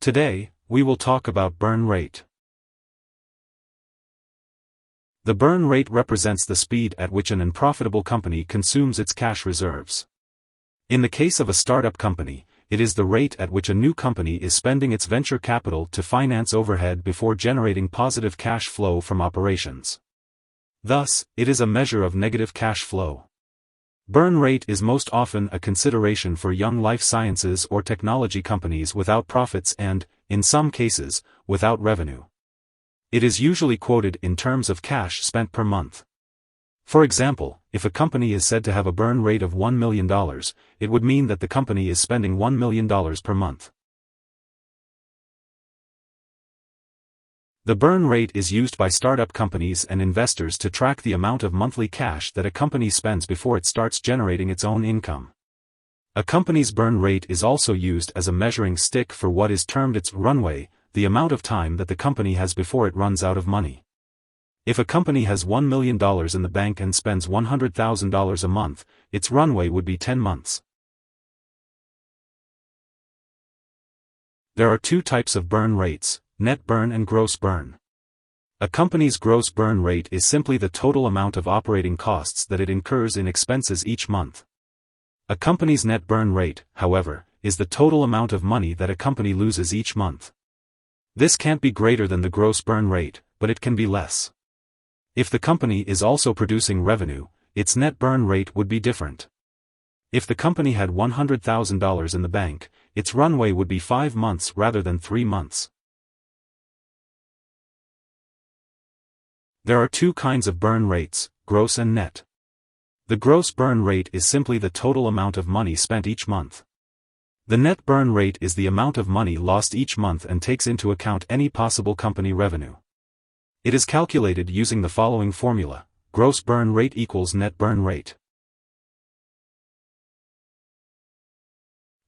Today, we will talk about burn rate. The burn rate represents the speed at which an unprofitable company consumes its cash reserves. In the case of a startup company, it is the rate at which a new company is spending its venture capital to finance overhead before generating positive cash flow from operations. Thus, it is a measure of negative cash flow. Burn rate is most often a consideration for young life sciences or technology companies without profits and, in some cases, without revenue. It is usually quoted in terms of cash spent per month. For example, if a company is said to have a burn rate of $1 million, it would mean that the company is spending $1 million per month. The burn rate is used by startup companies and investors to track the amount of monthly cash that a company spends before it starts generating its own income. A company's burn rate is also used as a measuring stick for what is termed its runway, the amount of time that the company has before it runs out of money. If a company has $1 million in the bank and spends $100,000 a month, its runway would be 10 months. There are two types of burn rates: net burn and gross burn. A company's gross burn rate is simply the total amount of operating costs that it incurs in expenses each month. A company's net burn rate, however, is the total amount of money that a company loses each month. This can't be greater than the gross burn rate, but it can be less. If the company is also producing revenue, its net burn rate would be different. If the company had $100,000 in the bank, its runway would be 5 months rather than 3 months. There are two kinds of burn rates, gross and net. The gross burn rate is simply the total amount of money spent each month. The net burn rate is the amount of money lost each month and takes into account any possible company revenue. It is calculated using the following formula: gross burn rate equals net burn rate.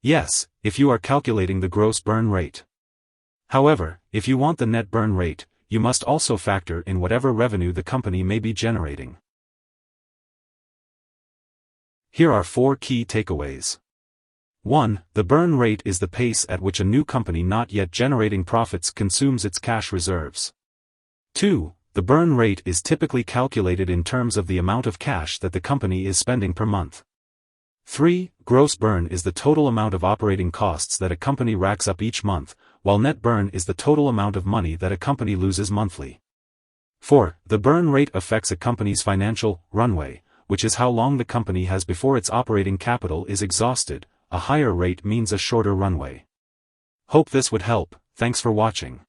Yes, if you are calculating the gross burn rate. However, if you want the net burn rate, you must also factor in whatever revenue the company may be generating. Here are 4 key takeaways. 1. The burn rate is the pace at which a new company not yet generating profits consumes its cash reserves. 2. The burn rate is typically calculated in terms of the amount of cash that the company is spending per month. 3. Gross burn is the total amount of operating costs that a company racks up each month, while net burn is the total amount of money that a company loses monthly. 4. The burn rate affects a company's financial runway, which is how long the company has before its operating capital is exhausted. A higher rate means a shorter runway. Hope this would help. Thanks for watching.